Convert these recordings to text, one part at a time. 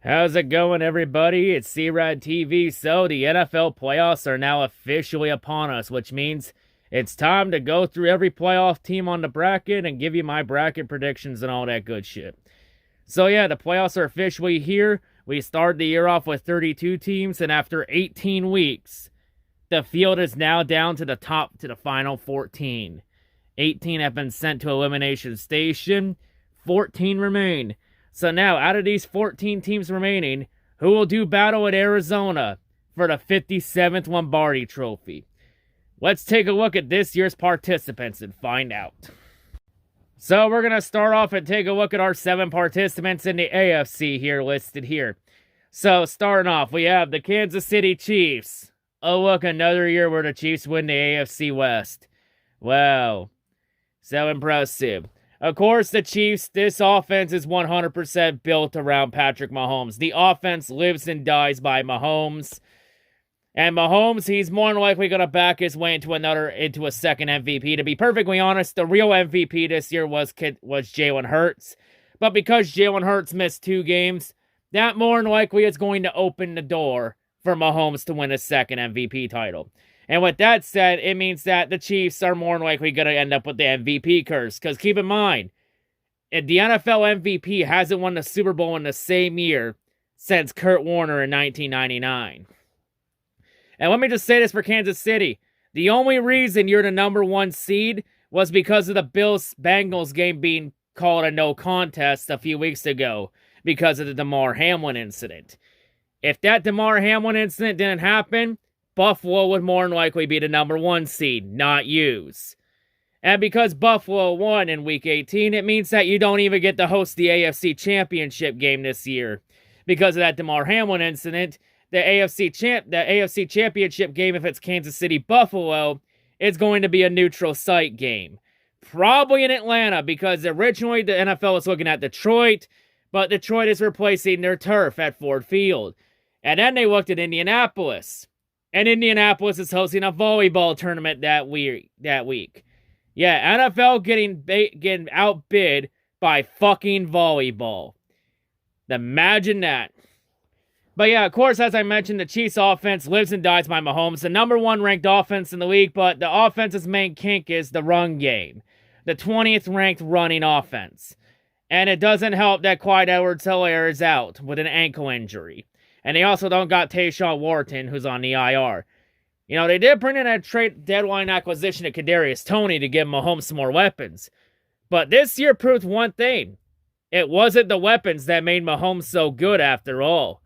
How's it going, everybody? It's C-RadTV. So, the NFL playoffs are now officially upon us, which means it's time to go through every playoff team on the bracket and give you my bracket predictions and all that good shit. So, yeah, the playoffs are officially here. We started the year off with 32 teams, and after 18 weeks, the field is now down to the final 14. 18 have been sent to Elimination Station, 14 remain. So now, out of these 14 teams remaining, who will do battle at Arizona for the 57th Lombardi Trophy? Let's take a look at this year's participants and find out. So we're going to start off and take a look at our 7 participants in the AFC here listed here. So starting off, we have the Kansas City Chiefs. Oh look, another year where the Chiefs win the AFC West. Wow. So impressive. Of course, the Chiefs, this offense is 100% built around Patrick Mahomes. The offense lives and dies by Mahomes. And Mahomes, he's more than likely going to back his way into a second MVP. To be perfectly honest, the real MVP this year was Jalen Hurts. But because Jalen Hurts missed 2 games, that more than likely is going to open the door for Mahomes to win a second MVP title. And with that said, it means that the Chiefs are more than likely going to end up with the MVP curse. Because keep in mind, the NFL MVP hasn't won the Super Bowl in the same year since Kurt Warner in 1999. And let me just say this for Kansas City. The only reason you're the number 1 seed was because of the Bills-Bengals game being called a no contest a few weeks ago because of the Damar Hamlin incident. If that Damar Hamlin incident didn't happen, Buffalo would more than likely be the number 1 seed, not yous. And because Buffalo won in Week 18, it means that you don't even get to host the AFC Championship game this year. Because of that Damar Hamlin incident, the AFC Championship game, if it's Kansas City-Buffalo, is going to be a neutral site game. Probably in Atlanta, because originally the NFL was looking at Detroit, but Detroit is replacing their turf at Ford Field. And then they looked at Indianapolis. And Indianapolis is hosting a volleyball tournament that week. Yeah, NFL getting outbid by fucking volleyball. Imagine that. But yeah, of course, as I mentioned, the Chiefs offense lives and dies by Mahomes. The number 1 ranked offense in the league, but the offense's main kink is the run game. The 20th ranked running offense. And it doesn't help that Clyde Edwards-Helaire is out with an ankle injury. And they also don't got Tayshawn Wharton, who's on the IR. You know, they did bring in a trade deadline acquisition of Kadarius Toney to give Mahomes some more weapons. But this year proved one thing. It wasn't the weapons that made Mahomes so good after all.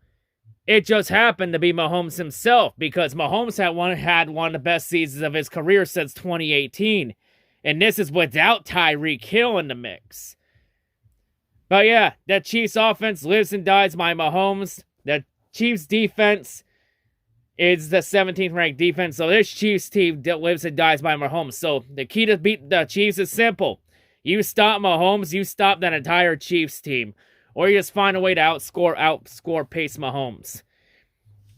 It just happened to be Mahomes himself, because Mahomes had one of the best seasons of his career since 2018. And this is without Tyreek Hill in the mix. But yeah, the Chiefs offense lives and dies by Mahomes. The Chiefs defense is the 17th ranked defense. So this Chiefs team lives and dies by Mahomes. So the key to beat the Chiefs is simple. You stop Mahomes, you stop that entire Chiefs team. Or you just find a way to outscore pace Mahomes.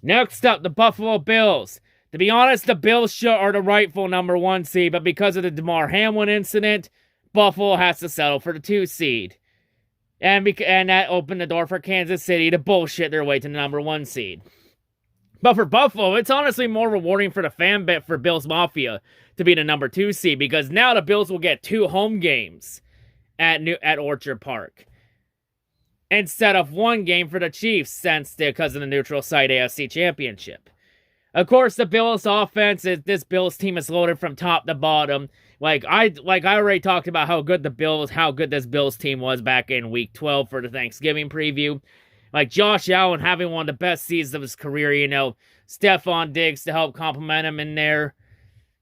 Next up, the Buffalo Bills. To be honest, the Bills are the rightful number 1 seed, but because of the Damar Hamlin incident, Buffalo has to settle for the 2 seed. And that opened the door for Kansas City to bullshit their way to the number 1 seed. But for Buffalo, it's honestly more rewarding for the fan bet for Bills Mafia to be the number 2 seed, because now the Bills will get 2 home games at Orchard Park instead of 1 game for the Chiefs because of the neutral site AFC Championship. Of course, the Bills offense this Bills team is loaded from top to bottom. Like I already talked about how good this Bills team was back in Week 12 for the Thanksgiving preview. Like Josh Allen having one of the best seasons of his career, you know, Stephon Diggs to help complement him in there.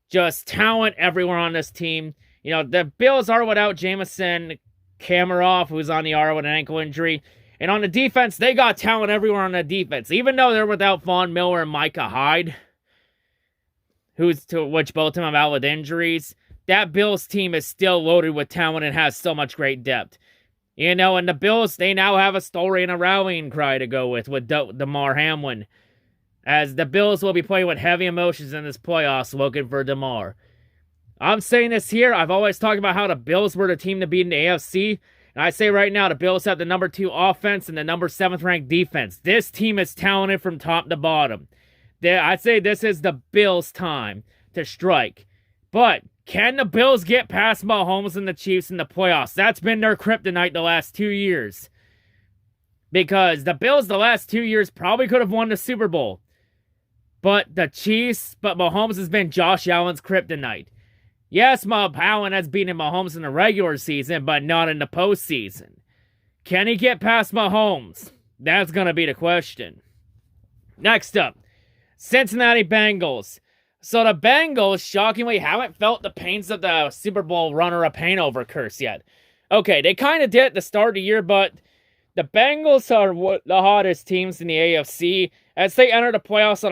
Just talent everywhere on this team. You know, the Bills are without Jamison Kamarov, who's on the IR with an ankle injury. And on the defense, they got talent everywhere on the defense. Even though they're without Von Miller and Micah Hyde, which both of them have out with injuries, that Bills team is still loaded with talent and has so much great depth. You know, and the Bills, they now have a story and a rallying cry to go with Damar Hamlin. As the Bills will be playing with heavy emotions in this playoffs looking for Damar. I'm saying this here, I've always talked about how the Bills were the team to beat in the AFC, And I say right now, the Bills have the number 2 offense and the number 7th ranked defense. This team is talented from top to bottom. I'd say this is the Bills' time to strike. But can the Bills get past Mahomes and the Chiefs in the playoffs? That's been their kryptonite the last 2 years. Because the Bills the last 2 years probably could have won the Super Bowl. But Mahomes has been Josh Allen's kryptonite. Yes, Allen has beaten Mahomes in the regular season, but not in the postseason. Can he get past Mahomes? That's going to be the question. Next up, Cincinnati Bengals. So the Bengals, shockingly, haven't felt the pains of the Super Bowl runner-up hangover curse yet. Okay, they kind of did at the start of the year, but the Bengals are the hottest teams in the AFC as they enter the playoffs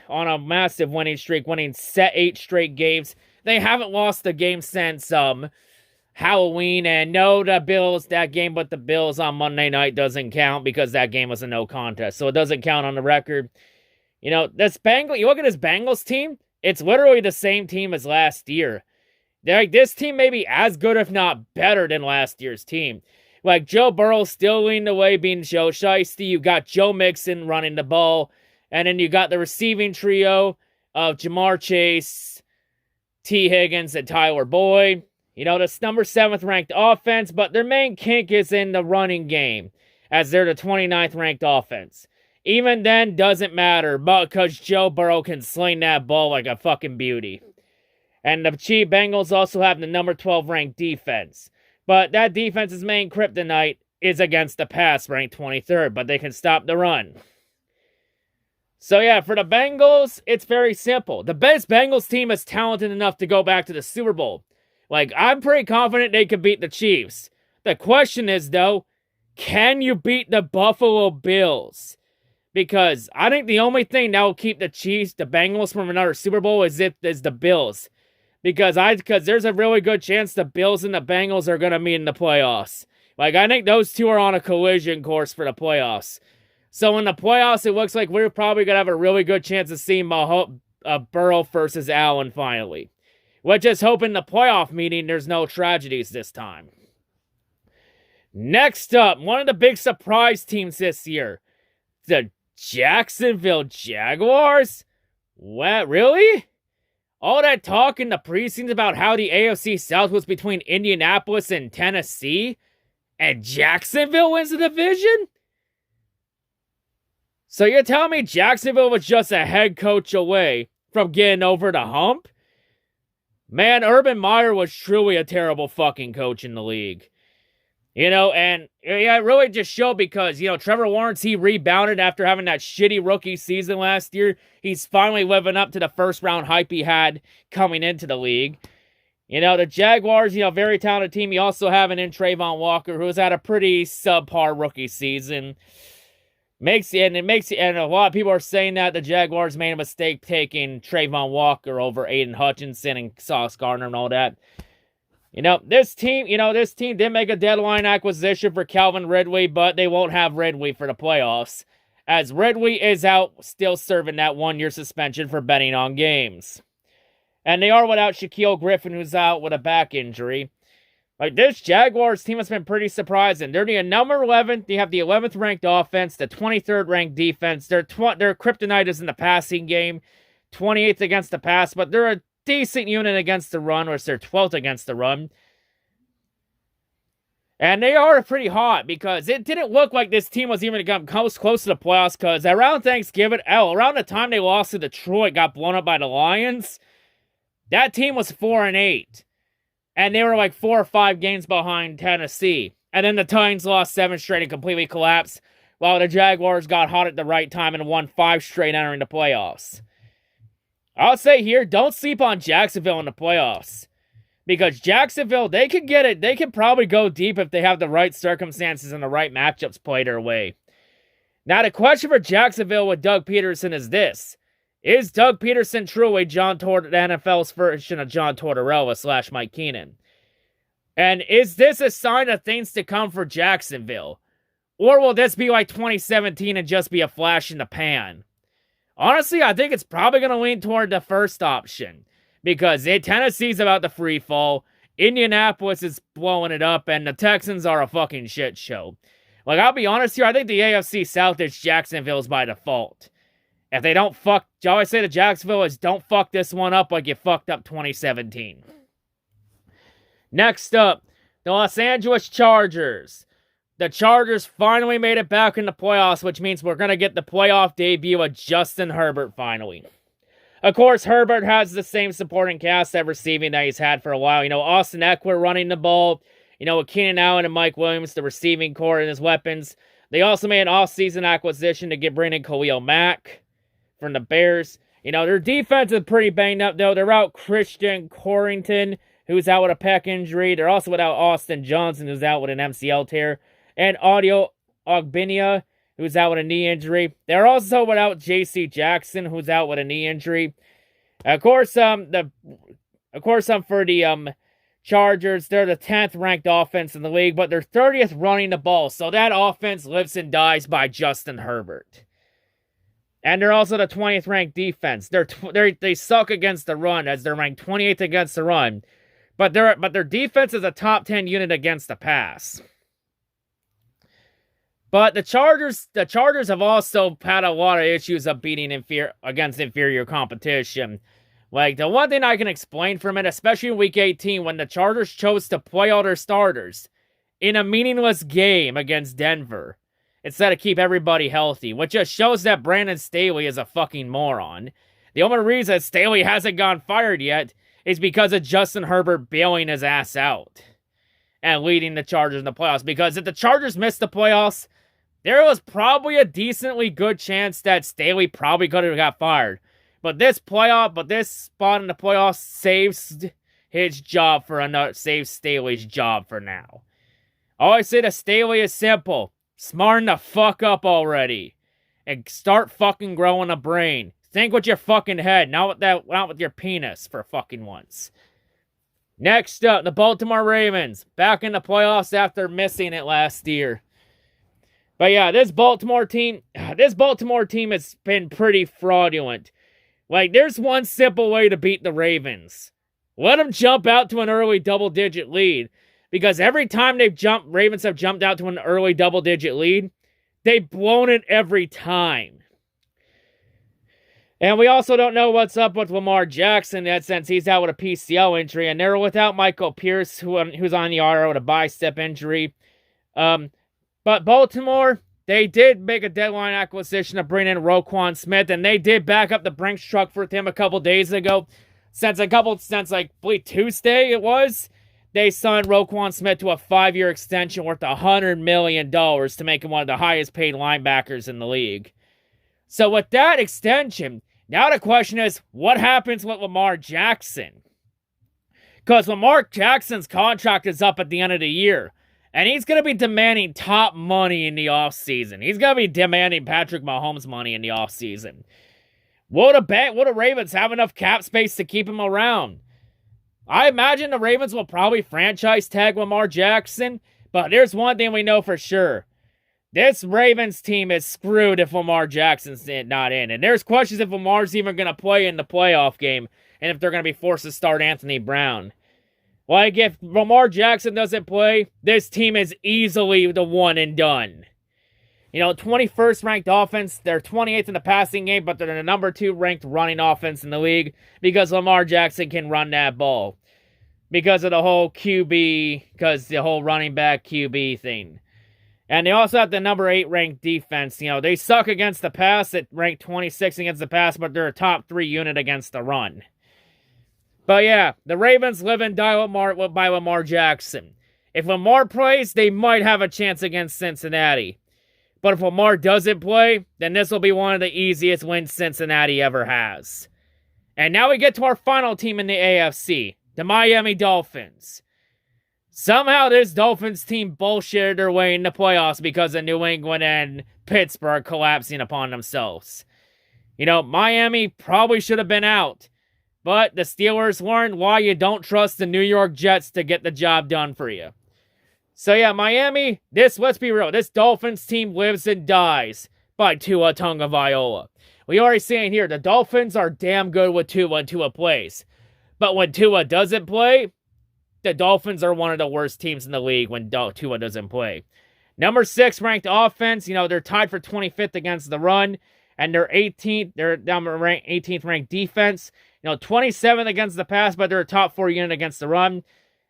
on a massive winning streak, winning 8 straight games. They haven't lost a game since Halloween, and no, the Bills, that game with the Bills on Monday night doesn't count because that game was a no contest, so it doesn't count on the record. You know, you look at this Bengals team, it's literally the same team as last year. This team may be as good, if not better, than last year's team. Like, Joe Burrow still leading the way, being Joe Shiesty. You got Joe Mixon running the ball. And then you got the receiving trio of Jamar Chase, T. Higgins, and Tyler Boyd. You know, this number 7th ranked offense, but their main kink is in the running game, as they're the 29th ranked offense. Even then, doesn't matter, because Joe Burrow can sling that ball like a fucking beauty. And the Chief Bengals also have the number 12 ranked defense. But that defense's main kryptonite is against the pass, ranked 23rd, but they can stop the run. So yeah, for the Bengals, it's very simple. The best Bengals team is talented enough to go back to the Super Bowl. Like, I'm pretty confident they could beat the Chiefs. The question is, though, can you beat the Buffalo Bills? Because I think the only thing that will keep the Bengals from another Super Bowl is the Bills. Because there's a really good chance the Bills and the Bengals are going to meet in the playoffs. Like, I think those two are on a collision course for the playoffs. So in the playoffs, it looks like we're probably going to have a really good chance of seeing Burrow versus Allen finally. We're just hoping the playoff meeting there's no tragedies this time. Next up, one of the big surprise teams this year. The Jacksonville Jaguars? What, really? All that talk in the preseason about how the AFC South was between Indianapolis and Tennessee, and Jacksonville wins the division? So you're telling me Jacksonville was just a head coach away from getting over the hump? Man, Urban Meyer was truly a terrible fucking coach in the league. You know, and yeah, it really just showed because, you know, Trevor Lawrence, he rebounded after having that shitty rookie season last year. He's finally living up to the first round hype he had coming into the league. You know, the Jaguars, you know, very talented team. You also have an in Trayvon Walker, who's had a pretty subpar rookie season. And a lot of people are saying that the Jaguars made a mistake taking Trayvon Walker over Aiden Hutchinson and Sauce Gardner and all that. This team did make a deadline acquisition for Calvin Ridley, but they won't have Ridley for the playoffs, as Ridley is out still serving that 1-year suspension for betting on games. And they are without Shaquille Griffin, who's out with a back injury. Like, this Jaguars team has been pretty surprising. They're the number 11. They have the 11th ranked offense, the 23rd ranked defense. Their kryptonite is in the passing game, 28th against the pass, but they're a decent unit against the run, or they're 12th against the run. And they are pretty hot because it didn't look like this team was even going to come close to the playoffs, because around Thanksgiving, around the time they lost to Detroit, got blown up by the Lions, that team was 4-8. And they were like 4 or 5 games behind Tennessee. And then the Titans lost 7 straight and completely collapsed, while the Jaguars got hot at the right time and won 5 straight entering the playoffs. I'll say here, don't sleep on Jacksonville in the playoffs. Because Jacksonville, they could get it. They could probably go deep if they have the right circumstances and the right matchups played their way. Now, the question for Jacksonville with Doug Peterson is this. Is Doug Peterson truly the NFL's version of John Tortorella / Mike Keenan? And is this a sign of things to come for Jacksonville? Or will this be like 2017 and just be a flash in the pan? Honestly, I think it's probably going to lean toward the first option. Because Tennessee's about the free fall. Indianapolis is blowing it up, and the Texans are a fucking shit show. Like, I'll be honest here, I think the AFC South is Jacksonville's by default. If they don't fuck, I always say to Jacksonville is don't fuck this one up like you fucked up 2017. Next up, the Los Angeles Chargers. The Chargers finally made it back in the playoffs, which means we're going to get the playoff debut of Justin Herbert finally. Of course, Herbert has the same supporting cast at receiving that he's had for a while. You know, Austin Eckler running the ball. You know, with Keenan Allen and Mike Williams, the receiving core and his weapons. They also made an off-season acquisition to get Brandon Khalil Mack from the Bears. You know, their defense is pretty banged up, though. They're out Christian Corrington, who's out with a pec injury. They're also without Austin Johnson, who's out with an MCL tear. And Audio Ogbinia, who's out with a knee injury. They're also without J.C. Jackson, who's out with a knee injury. Of course, for the Chargers, they're the 10th ranked offense in the league, but they're 30th running the ball. So that offense lives and dies by Justin Herbert. And they're also the 20th ranked defense. They suck against the run, as they're ranked 28th against the run. But their defense is a top 10 unit against the pass. But the Chargers have also had a lot of issues of beating against inferior competition. Like, the one thing I can explain from it, especially in Week 18, when the Chargers chose to play all their starters in a meaningless game against Denver, instead of keep everybody healthy, which just shows that Brandon Staley is a fucking moron. The only reason Staley hasn't gotten fired yet is because of Justin Herbert bailing his ass out and leading the Chargers in the playoffs. Because if the Chargers missed the playoffs, there was probably a decently good chance that Staley probably could have got fired. But this spot in the playoffs saves his job for another, saves Staley's job for now. All I say to Staley is simple. Smarten the fuck up already. And start fucking growing a brain. Think with your fucking head, not with your penis for fucking once. Next up, the Baltimore Ravens. Back in the playoffs after missing it last year. But yeah, this Baltimore team has been pretty fraudulent. Like, there's one simple way to beat the Ravens. Let them jump out to an early double-digit lead. Because every time Ravens have jumped out to an early double-digit lead, they've blown it every time. And we also don't know what's up with Lamar Jackson yet, since he's out with a PCL injury. And they're without Michael Pierce, who's on the IR with a bicep injury. But Baltimore, they did make a deadline acquisition to bring in Roquan Smith, and they did back up the Brinks truck for him a couple days ago. Since I believe Tuesday it was, they signed Roquan Smith to a 5-year extension worth $100 million to make him one of the highest paid linebackers in the league. So with that extension, now the question is, what happens with Lamar Jackson? Because Lamar Jackson's contract is up at the end of the year. And he's going to be demanding top money in the offseason. He's going to be demanding Patrick Mahomes money in the offseason. Will the Ravens have enough cap space to keep him around? I imagine the Ravens will probably franchise tag Lamar Jackson. But there's one thing we know for sure. This Ravens team is screwed if Lamar Jackson's not in. And there's questions if Lamar's even going to play in the playoff game. And if they're going to be forced to start Anthony Brown. Like, if Lamar Jackson doesn't play, this team is easily the one and done. You know, 21st ranked offense, they're 28th in the passing game, but they're the number 2 ranked running offense in the league because Lamar Jackson can run that ball. Because of the whole running back QB thing. And they also have the number 8 ranked defense. You know, they suck against the pass at ranked 26 against the pass, but they're a top 3 unit against the run. But yeah, the Ravens live and die by Lamar Jackson. If Lamar plays, they might have a chance against Cincinnati. But if Lamar doesn't play, then this will be one of the easiest wins Cincinnati ever has. And now we get to our final team in the AFC, the Miami Dolphins. Somehow this Dolphins team bullshitted their way in the playoffs because of New England and Pittsburgh collapsing upon themselves. You know, Miami probably should have been out. But the Steelers learned why you don't trust the New York Jets to get the job done for you. So yeah, Miami, let's be real, this Dolphins team lives and dies by Tua Tagovailoa. We already seen here, the Dolphins are damn good with Tua when Tua plays. But when Tua doesn't play, the Dolphins are one of the worst teams in the league when Tua doesn't play. Number 6 ranked offense, they're tied for 25th against the run, and they're 18th. They're number 18th ranked defense. 27th against the pass, but they're a top 4 unit against the run.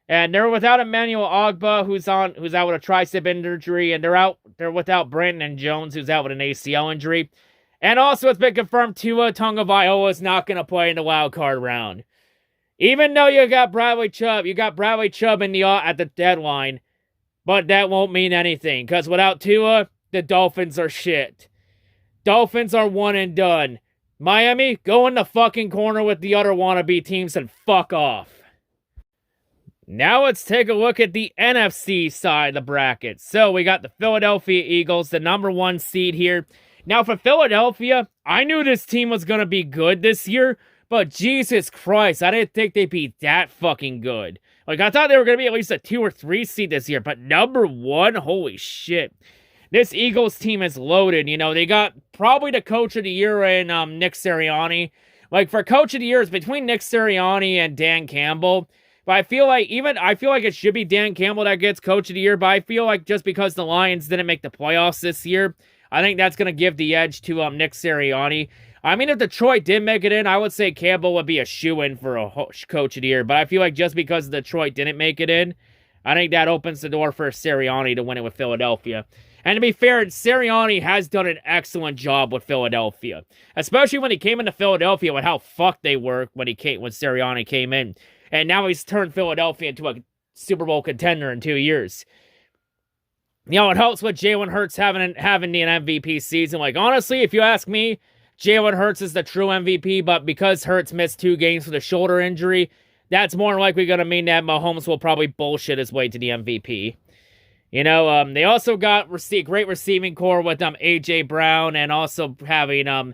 And they're without Emmanuel Ogbah, who's out with a tricep injury, and they're without Brandon Jones, who's out with an ACL injury. And also, it's been confirmed Tua Tagovailoa is not going to play in the wild card round. Even though you got Bradley Chubb in at the deadline, but that won't mean anything, because without Tua, the Dolphins are shit. Dolphins are one and done. Miami, go in the fucking corner with the other wannabe teams and fuck off. Now let's take a look at the NFC side of the bracket. So we got the Philadelphia Eagles, the number 1 seed here. Now for Philadelphia, I knew this team was going to be good this year, but Jesus Christ, I didn't think they'd be that fucking good. Like, I thought they were going to be at least a 2 or 3 seed this year, but number 1, holy shit. This Eagles team is loaded. They got probably the coach of the year in Nick Sirianni. Like, for coach of the year, it's between Nick Sirianni and Dan Campbell. But I feel like it should be Dan Campbell that gets coach of the year, but I feel like just because the Lions didn't make the playoffs this year, I think that's going to give the edge to Nick Sirianni. I mean, if Detroit did make it in, I would say Campbell would be a shoo-in for a coach of the year. But I feel like just because Detroit didn't make it in, I think that opens the door for Sirianni to win it with Philadelphia. And to be fair, Sirianni has done an excellent job with Philadelphia. Especially when he came into Philadelphia with how fucked they were when Sirianni came in. And now he's turned Philadelphia into a Super Bowl contender in 2 years. It helps with Jalen Hurts having an MVP season. Like, honestly, if you ask me, Jalen Hurts is the true MVP, but because Hurts missed 2 games with a shoulder injury, that's more likely going to mean that Mahomes will probably bullshit his way to the MVP. They also got great receiving core with A.J. Brown and also having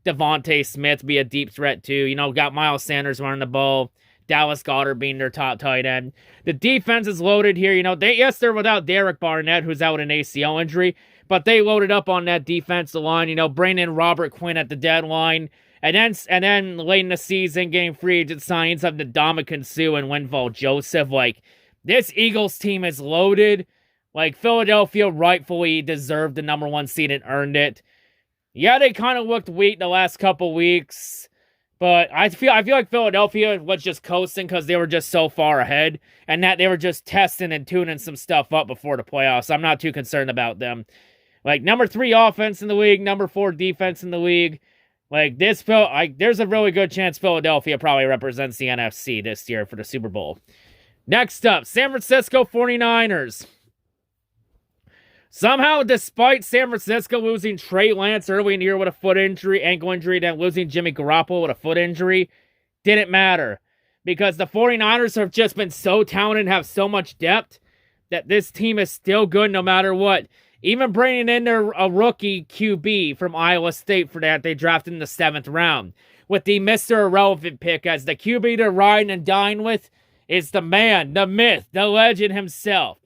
Devontae Smith be a deep threat too. Got Miles Sanders running the ball. Dallas Goedert being their top tight end. The defense is loaded here. They're without Derek Barnett, who's out with an ACL injury, but they loaded up on that defensive line. Bringing in Robert Quinn at the deadline, and then late in the season, getting free agent signings of Ndamukong Suh and Linval Joseph. Like, this Eagles team is loaded. Like, Philadelphia rightfully deserved the number 1 seed and earned it. Yeah, they kind of looked weak the last couple weeks. But I feel like Philadelphia was just coasting because they were just so far ahead, and that they were just testing and tuning some stuff up before the playoffs. I'm not too concerned about them. Like, number 3 offense in the league, number 4 defense in the league. Like, there's a really good chance Philadelphia probably represents the NFC this year for the Super Bowl. Next up, San Francisco 49ers. Somehow, despite San Francisco losing Trey Lance early in the year with a ankle injury, then losing Jimmy Garoppolo with a foot injury, didn't matter. Because the 49ers have just been so talented and have so much depth that this team is still good no matter what. Even bringing in a rookie QB from Iowa State for that, they drafted in the 7th round. With the Mr. Irrelevant pick as the QB to ride and dine with is the man, the myth, the legend himself.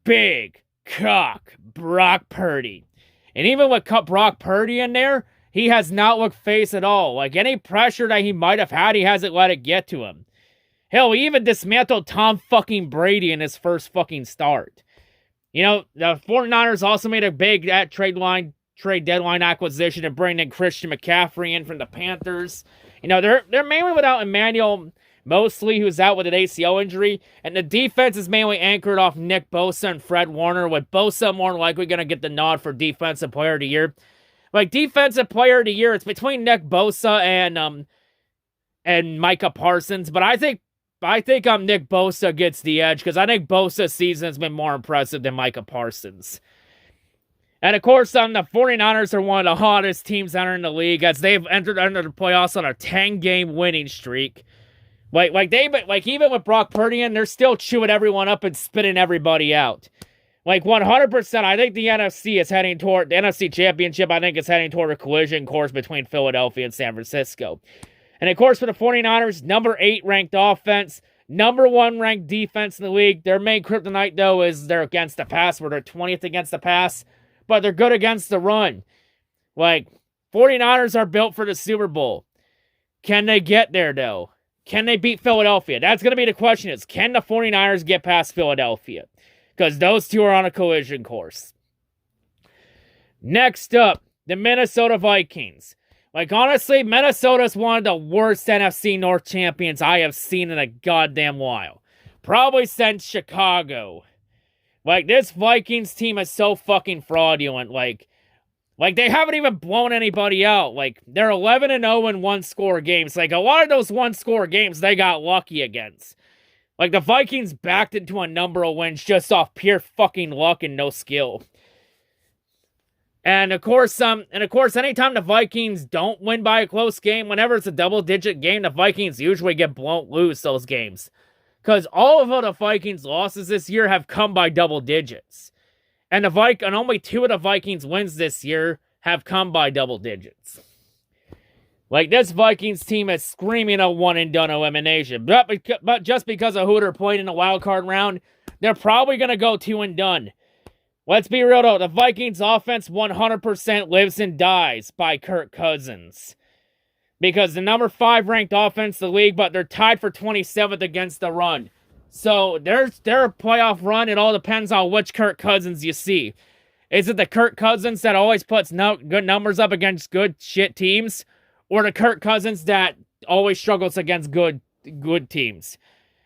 Big cock Brock Purdy. And even with Brock Purdy in there, he has not looked face at all. Like, any pressure that he might have had, he hasn't let it get to him. Hell, he even dismantled Tom fucking Brady in his first fucking start. The 49ers also made a big trade deadline acquisition and bringing in Christian McCaffrey in from the Panthers. They're mainly without Emmanuel Mosley, who's out with an ACL injury, and the defense is mainly anchored off Nick Bosa and Fred Warner, with Bosa more likely going to get the nod for Defensive Player of the Year. Like, Defensive Player of the Year, it's between Nick Bosa and Micah Parsons, but I think Nick Bosa gets the edge, because I think Bosa's season has been more impressive than Micah Parsons. And of course, the 49ers are one of the hottest teams out in the league, as they've entered under the playoffs on a 10-game winning streak. Even with Brock Purdy in, they're still chewing everyone up and spitting everybody out. 100%, I think the NFC Championship, I think is heading toward a collision course between Philadelphia and San Francisco. And of course, for the 49ers, number 8 ranked offense, number 1 ranked defense in the league. Their main kryptonite, though, is they're against the pass, where they're 20th against the pass, but they're good against the run. 49ers are built for the Super Bowl. Can they get there, though? can they beat Philadelphia? That's going to be the question is, can the 49ers get past Philadelphia? Because those two are on a collision course. Next up, the Minnesota Vikings. Like, honestly, Minnesota's one of the worst NFC North champions I have seen in a goddamn while. Probably since Chicago. Like, this Vikings team is so fucking fraudulent. Like they haven't even blown anybody out. Like, they're 11-0 in one-score games. Like, a lot of those one-score games, they got lucky against. Like, the Vikings backed into a number of wins just off pure fucking luck and no skill. And of course, anytime the Vikings don't win by a close game, whenever it's a double-digit game, the Vikings usually lose those games. Because all of the Vikings' losses this year have come by double digits. And only 2 of the Vikings' wins this year have come by double digits. Like, this Vikings team is screaming a one-and-done elimination. But just because of who they're playing in the wild card round, they're probably going to go 2-and-done. Let's be real, though. The Vikings' offense 100% lives and dies by Kirk Cousins. Because the number 5 ranked offense in the league, but they're tied for 27th against the run. So their playoff run, it all depends on which Kirk Cousins you see. Is it the Kirk Cousins that always puts good numbers up against good shit teams? Or the Kirk Cousins that always struggles against good teams?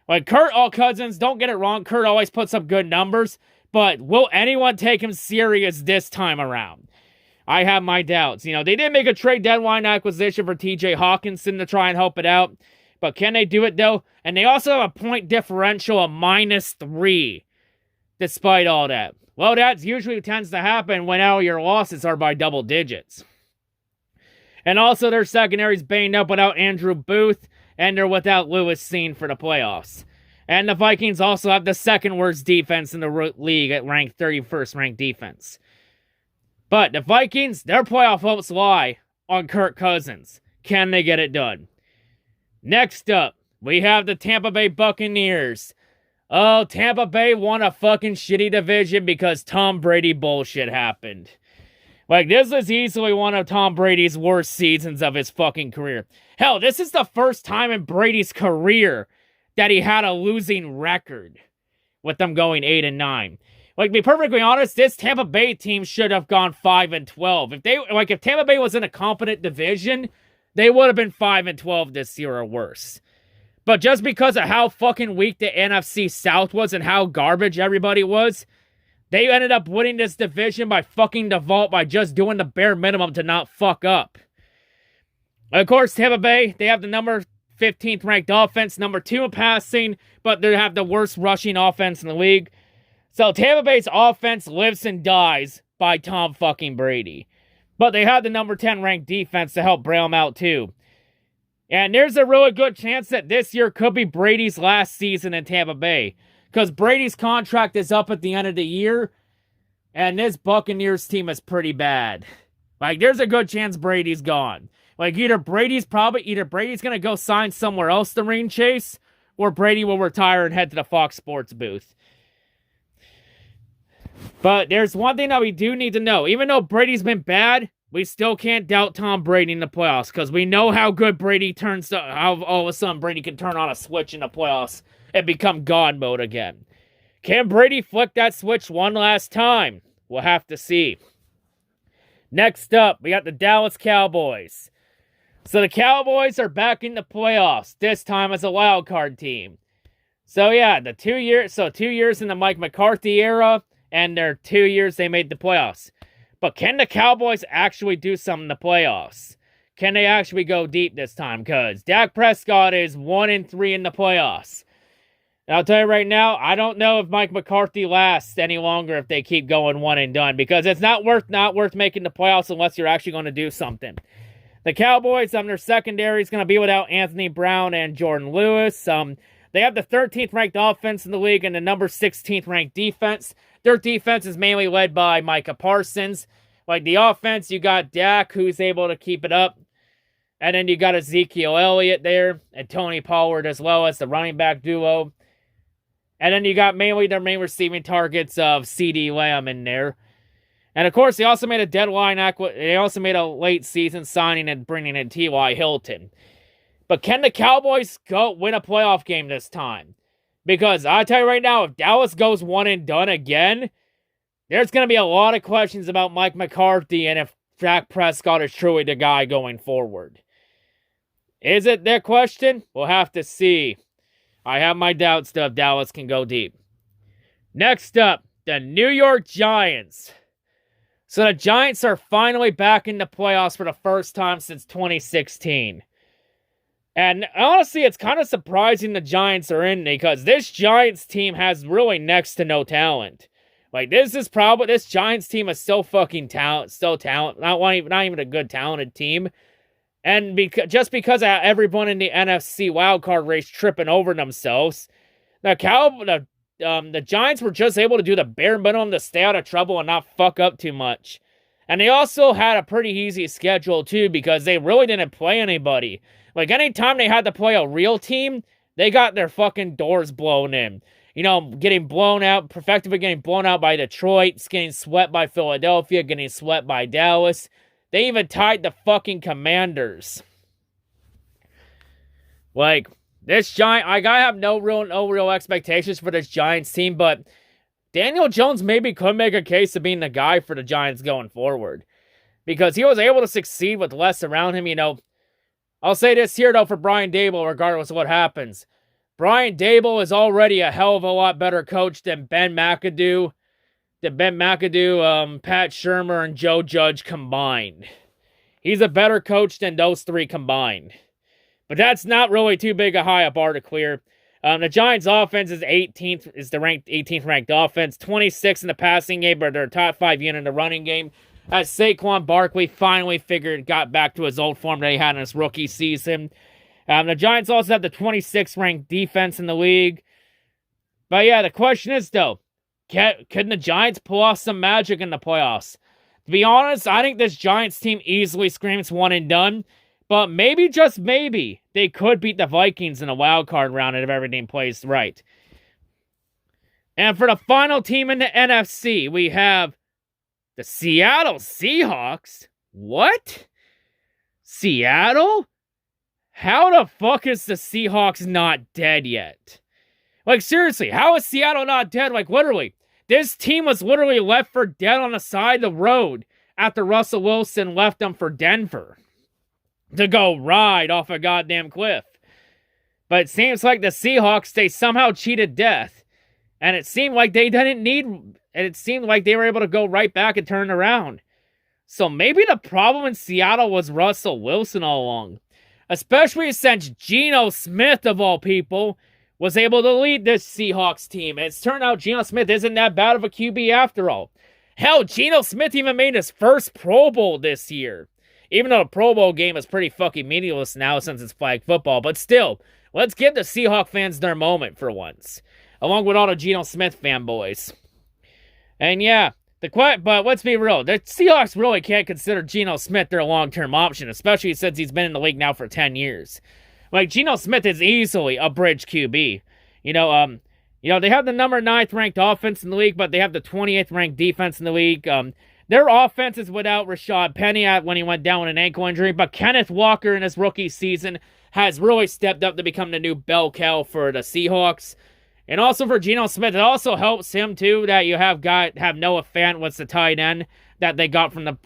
Like, Cousins, don't get it wrong, Kurt always puts up good numbers. But will anyone take him serious this time around? I have my doubts. They did make a trade deadline acquisition for TJ Hawkinson to try and help it out. But can they do it, though? And they also have a point differential of -3, despite all that. Well, that usually tends to happen when all your losses are by double digits. And also, their secondary's banged up without Andrew Booth, and they're without Lewis Seen for the playoffs. And the Vikings also have the second worst defense in the league at ranked 31st ranked defense. But the Vikings, their playoff hopes lie on Kirk Cousins. Can they get it done? Next up, we have the Tampa Bay Buccaneers. Oh, Tampa Bay won a fucking shitty division because Tom Brady bullshit happened. Like, this is easily one of Tom Brady's worst seasons of his fucking career. Hell, this is the first time in Brady's career that he had a losing record with them going 8-9. Like, to be perfectly honest, this Tampa Bay team should have gone 5-12. If Tampa Bay was in a competent division, they would have been 5-12 this year or worse. But just because of how fucking weak the NFC South was and how garbage everybody was, they ended up winning this division by fucking default by just doing the bare minimum to not fuck up. Of course, Tampa Bay, they have the number 15th ranked offense, number 2 in passing, but they have the worst rushing offense in the league. So Tampa Bay's offense lives and dies by Tom fucking Brady. But they have the number 10 ranked defense to help bail them out too. And there's a really good chance that this year could be Brady's last season in Tampa Bay. Because Brady's contract is up at the end of the year, and this Buccaneers team is pretty bad. Like, there's a good chance Brady's gone. Like, either Brady's going to go sign somewhere else to ring chase, or Brady will retire and head to the Fox Sports booth. But there's one thing that we do need to know. Even though Brady's been bad, we still can't doubt Tom Brady in the playoffs, because we know how good how all of a sudden Brady can turn on a switch in the playoffs and become God mode again. Can Brady flick that switch one last time? We'll have to see. Next up, we got the Dallas Cowboys. So the Cowboys are back in the playoffs, this time as a wild card team. So yeah, 2 years in the Mike McCarthy era, and their 2 years they made the playoffs. But can the Cowboys actually do something in the playoffs? Can they actually go deep this time? Because Dak Prescott is 1-3 in the playoffs. And I'll tell you right now, I don't know if Mike McCarthy lasts any longer if they keep going 1-done. Because it's not worth making the playoffs unless you're actually going to do something. The Cowboys, their secondary is going to be without Anthony Brown and Jordan Lewis. They have the 13th ranked offense in the league and the number 16th ranked defense. Their defense is mainly led by Micah Parsons. Like, the offense, you got Dak, who's able to keep it up. And then you got Ezekiel Elliott there, and Tony Pollard as well as the running back duo. And then you got mainly their main receiving targets of CeeDee Lamb in there. And of course, they also made a late season signing and bringing in T.Y. Hilton. But can the Cowboys go win a playoff game this time? Because I tell you right now, if Dallas goes one and done again, there's going to be a lot of questions about Mike McCarthy and if Dak Prescott is truly the guy going forward. Is it their question? We'll have to see. I have my doubts though if Dallas can go deep. Next up, the New York Giants. So the Giants are finally back in the playoffs for the first time since 2016. And honestly, it's kind of surprising the Giants are in because this Giants team has really next to no talent. Like, this Giants team is so fucking not even a good talented team. And just because of everyone in the NFC wildcard race tripping over themselves, the Giants were just able to do the bare minimum to stay out of trouble and not fuck up too much. And they also had a pretty easy schedule too because they really didn't play anybody. Like, anytime they had to play a real team, they got their fucking doors blown in. You know, getting blown out by Detroit, getting swept by Philadelphia, getting swept by Dallas. They even tied the fucking Commanders. Like, I have no real expectations for this Giants team, but Daniel Jones maybe could make a case of being the guy for the Giants going forward. Because he was able to succeed with less around him, you know. I'll say this here, though, for Brian Daboll, regardless of what happens. Brian Daboll is already a hell of a lot better coach than Ben McAdoo, Pat Shurmur, and Joe Judge combined. He's a better coach than those three combined. But that's not really too big a high bar to clear. The Giants' offense is the 18th ranked offense, 26th in the passing game, but they're top 5 unit in the running game. As Saquon Barkley finally got back to his old form that he had in his rookie season. The Giants also have the 26th ranked defense in the league. But yeah, the question is though, can the Giants pull off some magic in the playoffs? To be honest, I think this Giants team easily screams one and done. But maybe, just maybe, they could beat the Vikings in a wild card round if everything plays right. And for the final team in the NFC, we have the Seattle Seahawks? What? Seattle? How the fuck is the Seahawks not dead yet? Like, seriously, how is Seattle not dead? Like, literally, this team was literally left for dead on the side of the road after Russell Wilson left them for Denver to go ride off a goddamn cliff. But it seems like the Seahawks, they somehow cheated death. And it seemed like they were able to go right back and turn around. So maybe the problem in Seattle was Russell Wilson all along. Especially since Geno Smith, of all people, was able to lead this Seahawks team. And it's turned out Geno Smith isn't that bad of a QB after all. Hell, Geno Smith even made his first Pro Bowl this year. Even though the Pro Bowl game is pretty fucking meaningless now since it's flag football. But still, let's give the Seahawks fans their moment for once. Along with all the Geno Smith fanboys. And yeah, but let's be real. The Seahawks really can't consider Geno Smith their long-term option, especially since he's been in the league now for 10 years. Like, Geno Smith is easily a bridge QB. They have the number 9th ranked offense in the league, but they have the 28th ranked defense in the league. Their offense is without Rashad Penny when he went down with an ankle injury, but Kenneth Walker in his rookie season has really stepped up to become the new bell cow for the Seahawks. And also for Geno Smith, it also helps him too that you have Noah Fant was the tight end that they got from the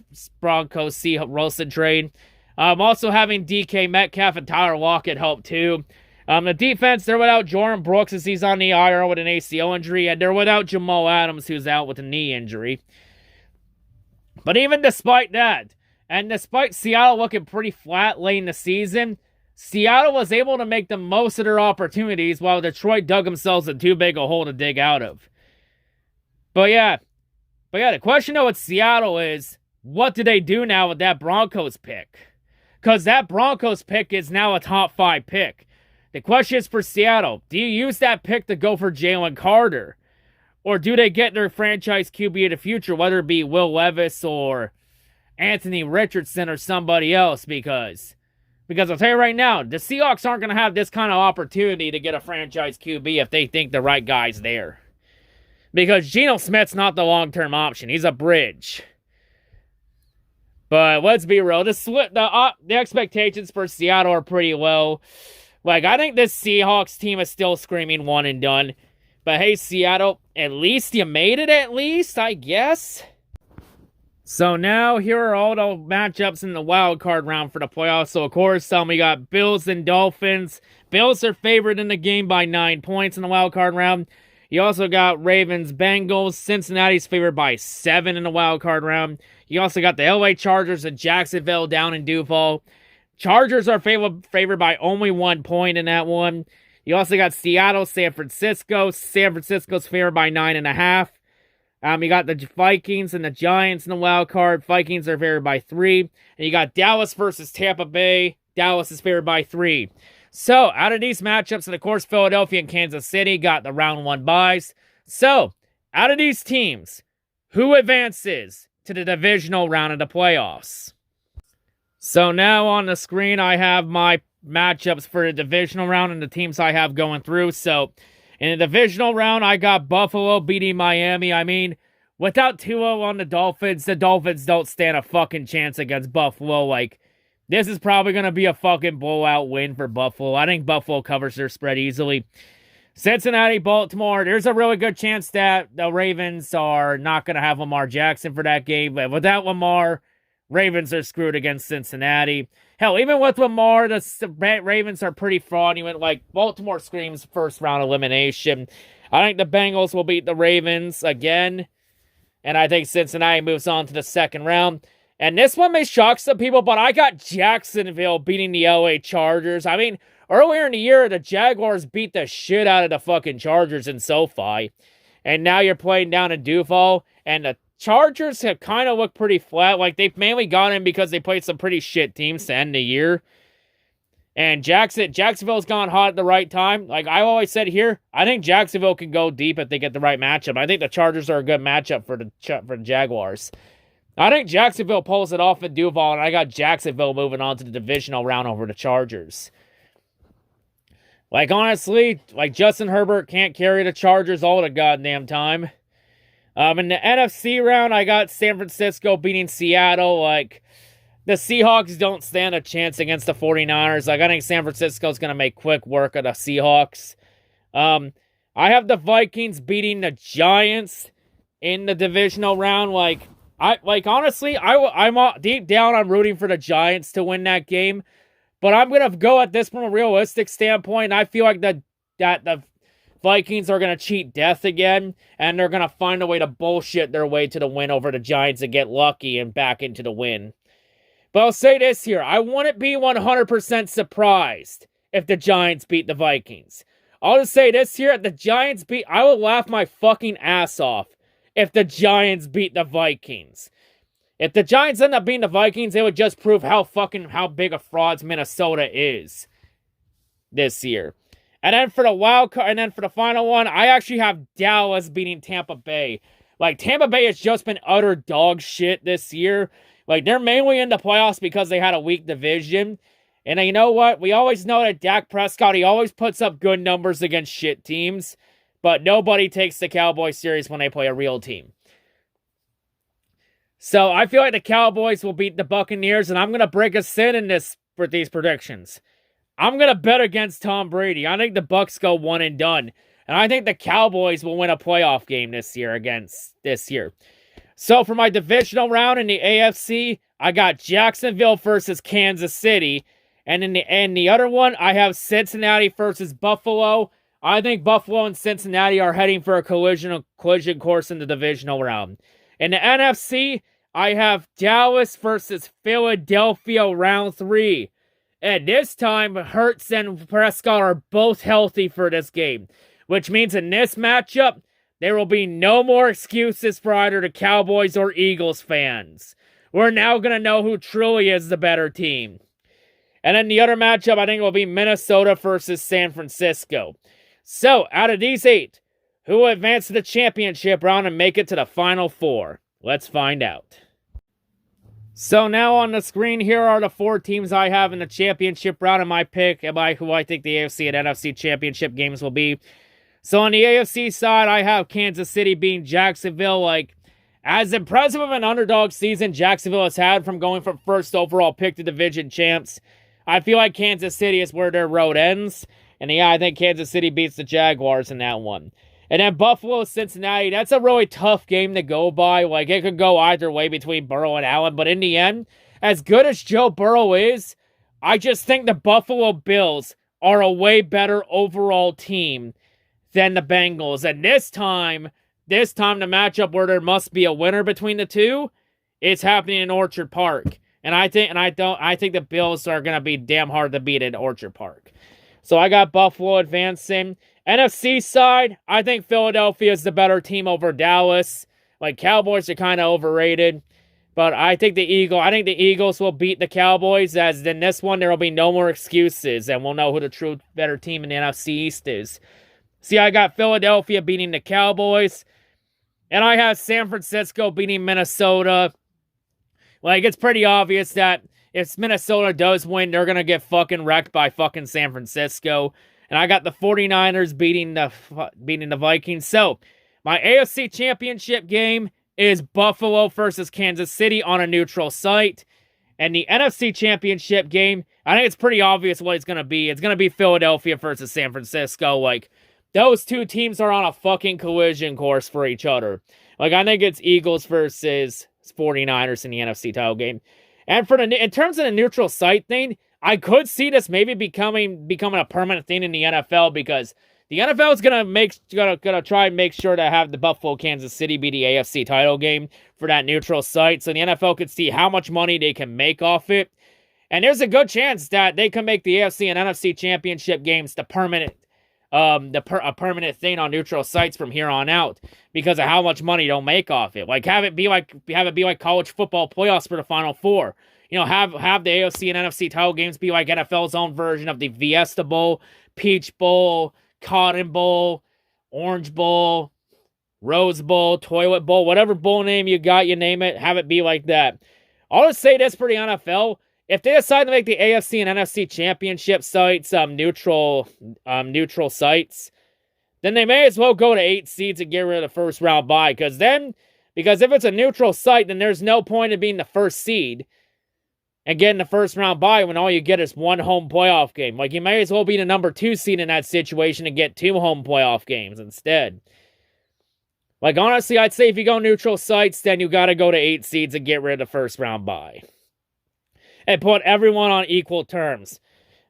Broncos C. Wilson trade. Also having DK Metcalf and Tyler Lockett help too. The defense, they're without Jordan Brooks as he's on the IR with an ACL injury, and they're without Jamal Adams who's out with a knee injury. But even despite that, and despite Seattle looking pretty flat late in the season, Seattle was able to make the most of their opportunities while Detroit dug themselves in too big a hole to dig out of. But yeah, the question though with Seattle is, what do they do now with that Broncos pick? Because that Broncos pick is now a top 5 pick. The question is for Seattle, do you use that pick to go for Jalen Carter? Or do they get their franchise QB of the future, whether it be Will Levis or Anthony Richardson or somebody else? Because I'll tell you right now, the Seahawks aren't going to have this kind of opportunity to get a franchise QB if they think the right guy's there. Because Geno Smith's not the long-term option. He's a bridge. But let's be real, the expectations for Seattle are pretty low. Like, I think this Seahawks team is still screaming one and done. But hey, Seattle, at least you made it, I guess. So now, here are all the matchups in the wild card round for the playoffs. So, of course, we got Bills and Dolphins. Bills are favored in the game by 9 points in the wild card round. You also got Ravens, Bengals. Cincinnati's favored by 7 in the wild card round. You also got the LA Chargers and Jacksonville down in Duval. Chargers are favored by only 1 point in that one. You also got Seattle, San Francisco. San Francisco's favored by 9.5. You got the Vikings and the Giants in the wild card. Vikings are favored by 3. And you got Dallas versus Tampa Bay. Dallas is favored by 3. So, out of these matchups, and of course, Philadelphia and Kansas City got the round 1 byes. So, out of these teams, who advances to the divisional round of the playoffs? So now on the screen, I have my matchups for the divisional round and the teams I have going through. So, in the divisional round, I got Buffalo beating Miami. I mean, without Tua on the Dolphins don't stand a fucking chance against Buffalo. Like, this is probably going to be a fucking blowout win for Buffalo. I think Buffalo covers their spread easily. Cincinnati, Baltimore, there's a really good chance that the Ravens are not going to have Lamar Jackson for that game. But without Lamar, Ravens are screwed against Cincinnati. Hell, even with Lamar, the Ravens are pretty fraudulent. Like, Baltimore screams first round elimination. I think the Bengals will beat the Ravens again. And I think Cincinnati moves on to the second round. And this one may shock some people, but I got Jacksonville beating the LA Chargers. I mean, earlier in the year, the Jaguars beat the shit out of the fucking Chargers in SoFi. And now you're playing down in Duval. And the Chargers have kind of looked pretty flat. Like, they've mainly got in because they played some pretty shit teams to end the year. And Jacksonville's gone hot at the right time. Like I always said here, I think Jacksonville can go deep if they get the right matchup. I think the Chargers are a good matchup for the Jaguars. I think Jacksonville pulls it off in Duval, and I got Jacksonville moving on to the divisional round over the Chargers. Like, honestly, like, Justin Herbert can't carry the Chargers all the goddamn time. In the NFC round, I got San Francisco beating Seattle. Like, the Seahawks don't stand a chance against the 49ers. Like, I think San Francisco's going to make quick work of the Seahawks. I have the Vikings beating the Giants in the divisional round. Honestly, I'm deep down, I'm rooting for the Giants to win that game. But I'm going to go at this from a realistic standpoint. I feel like that the Vikings are going to cheat death again, and they're going to find a way to bullshit their way to the win over the Giants and get lucky and back into the win. But I'll say this here. I wouldn't be 100% surprised if the Giants beat the Vikings. I'll just say this here. If the Giants beat, I will laugh my fucking ass off if the Giants beat the Vikings. If the Giants end up beating the Vikings, it would just prove how big a frauds Minnesota is this year. And then for the wild card, and then for the final one, I actually have Dallas beating Tampa Bay. Like, Tampa Bay has just been utter dog shit this year. Like, they're mainly in the playoffs because they had a weak division. And you know what? We always know that Dak Prescott, he always puts up good numbers against shit teams. But nobody takes the Cowboys serious when they play a real team. So I feel like the Cowboys will beat the Buccaneers, and I'm going to break a sin in this with these predictions. I'm going to bet against Tom Brady. I think the Bucs go one and done. And I think the Cowboys will win a playoff game this year. So for my divisional round in the AFC, I got Jacksonville versus Kansas City. And in the other one, I have Cincinnati versus Buffalo. I think Buffalo and Cincinnati are heading for a collision course in the divisional round. In the NFC, I have Dallas versus Philadelphia round 3. And this time, Hurts and Prescott are both healthy for this game. Which means in this matchup, there will be no more excuses for either the Cowboys or Eagles fans. We're now going to know who truly is the better team. And then the other matchup, I think, will be Minnesota versus San Francisco. So, out of these 8, who will advance to the championship round and make it to the Final Four? Let's find out. So now on the screen, here are the 4 teams I have in the championship round, and my pick, who I think the AFC and NFC championship games will be. So on the AFC side, I have Kansas City beating Jacksonville. Like, As impressive of an underdog season Jacksonville has had from going from first overall pick to division champs, I feel like Kansas City is where their road ends. And yeah, I think Kansas City beats the Jaguars in that one. And then Buffalo, Cincinnati, that's a really tough game to go by. Like, it could go either way between Burrow and Allen. But in the end, as good as Joe Burrow is, I just think the Buffalo Bills are a way better overall team than the Bengals. And this time, the matchup where there must be a winner between the two, it's happening in Orchard Park. And I think the Bills are going to be damn hard to beat in Orchard Park. So I got Buffalo advancing. NFC side, I think Philadelphia is the better team over Dallas. Like, Cowboys are kind of overrated. But I think the Eagles will beat the Cowboys, as in this one there will be no more excuses, and we'll know who the true better team in the NFC East is. See, I got Philadelphia beating the Cowboys, and I have San Francisco beating Minnesota. Like, it's pretty obvious that if Minnesota does win, they're going to get fucking wrecked by fucking San Francisco. And I got the 49ers beating the Vikings. So, my AFC Championship game is Buffalo versus Kansas City on a neutral site. And the NFC Championship game, I think it's pretty obvious what it's going to be. It's going to be Philadelphia versus San Francisco. Like, those two teams are on a fucking collision course for each other. Like, I think it's Eagles versus 49ers in the NFC title game. And in terms of the neutral site thing, I could see this maybe becoming a permanent thing in the NFL, because the NFL is gonna try and make sure to have the Buffalo Kansas City be the AFC title game for that neutral site, so the NFL could see how much money they can make off it. And there's a good chance that they can make the AFC and NFC championship games a permanent thing on neutral sites from here on out, because of how much money they'll make off it. Like, have it be like college football playoffs for the Final Four. You know, have the AFC and NFC title games be like NFL's own version of the Fiesta Bowl, Peach Bowl, Cotton Bowl, Orange Bowl, Rose Bowl, Toilet Bowl, whatever bowl name you got, you name it, have it be like that. I'll just say this for the NFL. If they decide to make the AFC and NFC championship sites neutral sites, then they may as well go to 8 seeds and get rid of the first round bye. Because if it's a neutral site, then there's no point in being the first seed and getting the first round bye when all you get is one home playoff game. Like, you may as well be the number 2 seed in that situation and get 2 home playoff games instead. Like, honestly, I'd say if you go neutral sites, then you got to go to 8 seeds and get rid of the first round bye. And put everyone on equal terms.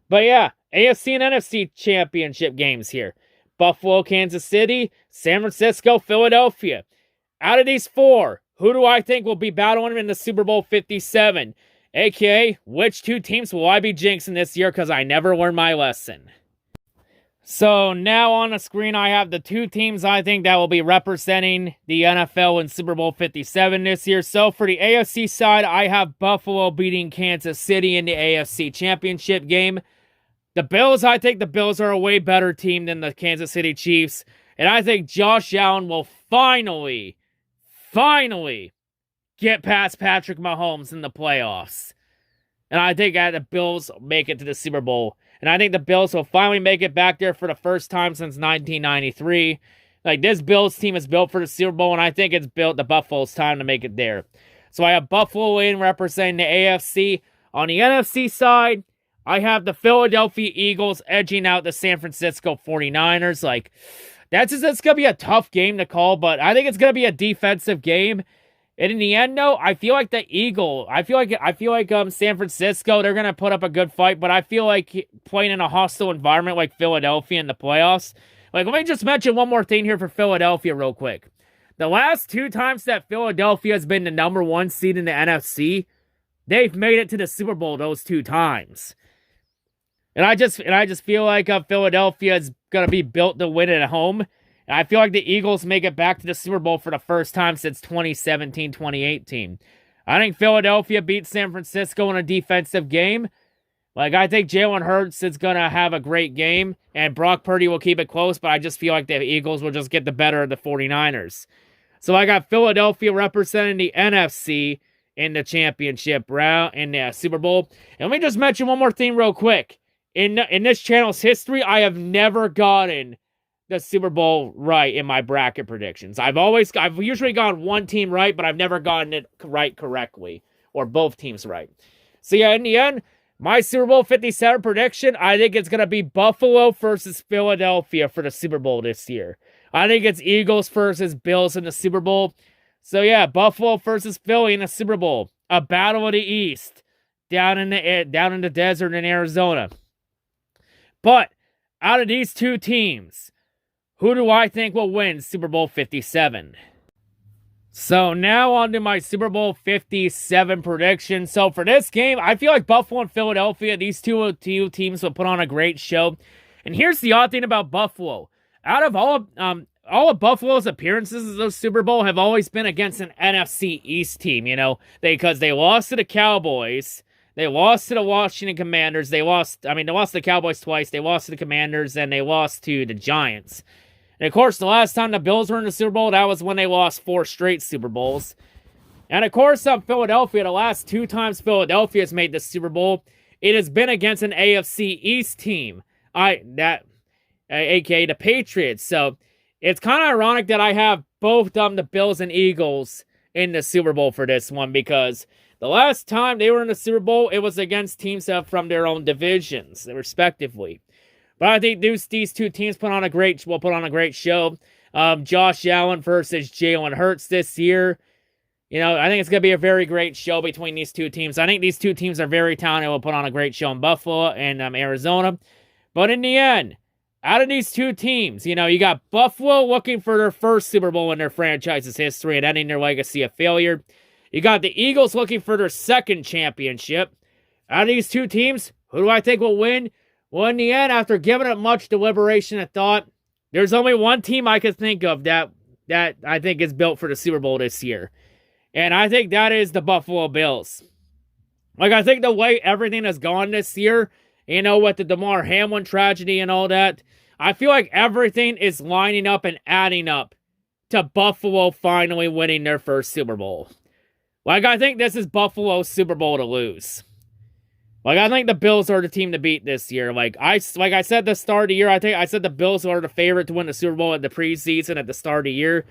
But yeah, AFC and NFC championship games here. Buffalo, Kansas City, San Francisco, Philadelphia. Out of these 4, who do I think will be battling in the Super Bowl 57? AKA, which 2 teams will I be jinxing this year because I never learned my lesson? So now on the screen, I have the 2 teams I think that will be representing the NFL in Super Bowl 57 this year. So for the AFC side, I have Buffalo beating Kansas City in the AFC Championship game. The Bills, I think the Bills are a way better team than the Kansas City Chiefs. And I think Josh Allen will finally get past Patrick Mahomes in the playoffs. And I think the Bills make it to the Super Bowl. And I think the Bills will finally make it back there for the first time since 1993. Like, this Bills team is built for the Super Bowl, and I think it's built the Buffalo's time to make it there. So I have Buffalo in representing the AFC. On the NFC side, I have the Philadelphia Eagles edging out the San Francisco 49ers. Like, that's going to be a tough game to call, but I think it's going to be a defensive game. And in the end, though, I feel like San Francisco, they're going to put up a good fight, but I feel like playing in a hostile environment like Philadelphia in the playoffs. Like, let me just mention one more thing here for Philadelphia real quick. The last 2 times that Philadelphia has been the number 1 seed in the NFC, they've made it to the Super Bowl those 2 times. And I just feel like Philadelphia is going to be built to win at home. And I feel like the Eagles make it back to the Super Bowl for the first time since 2017, 2018. I think Philadelphia beats San Francisco in a defensive game. Like, I think Jalen Hurts is going to have a great game, and Brock Purdy will keep it close, but I just feel like the Eagles will just get the better of the 49ers. So I got Philadelphia representing the NFC in the championship round, in the Super Bowl. And let me just mention one more thing real quick. In this channel's history, I have never gotten the Super Bowl right in my bracket predictions. I've usually gone one team right, but I've never gotten it right correctly, or both teams right. So yeah, in the end, my Super Bowl 57 prediction, I think it's going to be Buffalo versus Philadelphia for the Super Bowl this year. I think it's Eagles versus Bills in the Super Bowl. So yeah, Buffalo versus Philly in the Super Bowl. A battle of the East down in the desert in Arizona. But out of these two teams, who do I think will win Super Bowl 57? So now on to my Super Bowl 57 prediction. So for this game, I feel like Buffalo and Philadelphia, these two teams will put on a great show. And here's the odd thing about Buffalo. Out of all of Buffalo's appearances in the Super Bowl have always been against an NFC East team, because they lost to the Cowboys. They lost to the Washington Commanders. They lost to the Cowboys twice. They lost to the Commanders, and they lost to the Giants. And of course, the last time the Bills were in the Super Bowl, that was when they lost 4 straight Super Bowls. And of course, Philadelphia, the last 2 times Philadelphia has made the Super Bowl, it has been against an AFC East team, aka the Patriots. So it's kind of ironic that I have both the Bills and Eagles in the Super Bowl for this one, because the last time they were in the Super Bowl, it was against teams from their own divisions, respectively. But I think these two teams will put on a great show. Josh Allen versus Jalen Hurts this year. I think it's going to be a very great show between these two teams. I think these two teams are very talented. Will put on a great show in Buffalo and Arizona. But in the end, out of these two teams, you got Buffalo looking for their first Super Bowl in their franchise's history and ending their legacy of failure. You got the Eagles looking for their second championship. Out of these two teams, who do I think will win? Well, in the end, after giving it much deliberation and thought, there's only one team I could think of that I think is built for the Super Bowl this year. And I think that is the Buffalo Bills. I think the way everything has gone this year, with the Damar Hamlin tragedy and all that, I feel like everything is lining up and adding up to Buffalo finally winning their first Super Bowl. I think this is Buffalo's Super Bowl to lose. I think the Bills are the team to beat this year. I said at the start of the year, I said the Bills are the favorite to win the Super Bowl at the preseason at the start of the year.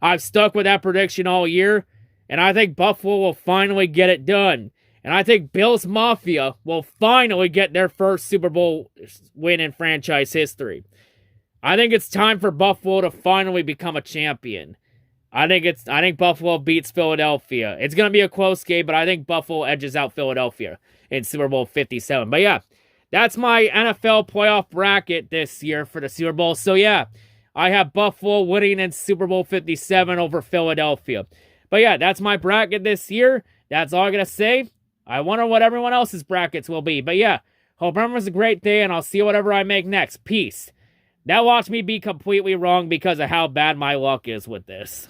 I've stuck with that prediction all year, and I think Buffalo will finally get it done. And I think Bills Mafia will finally get their first Super Bowl win in franchise history. I think it's time for Buffalo to finally become a champion. I think Buffalo beats Philadelphia. It's going to be a close game, but I think Buffalo edges out Philadelphia in Super Bowl 57. But yeah, that's my NFL playoff bracket this year for the Super Bowl. So yeah, I have Buffalo winning in Super Bowl 57 over Philadelphia. But yeah, that's my bracket this year. That's all I'm going to say. I wonder what everyone else's brackets will be. But yeah, hope everyone's a great day, and I'll see whatever I make next. Peace. Now watch me be completely wrong because of how bad my luck is with this.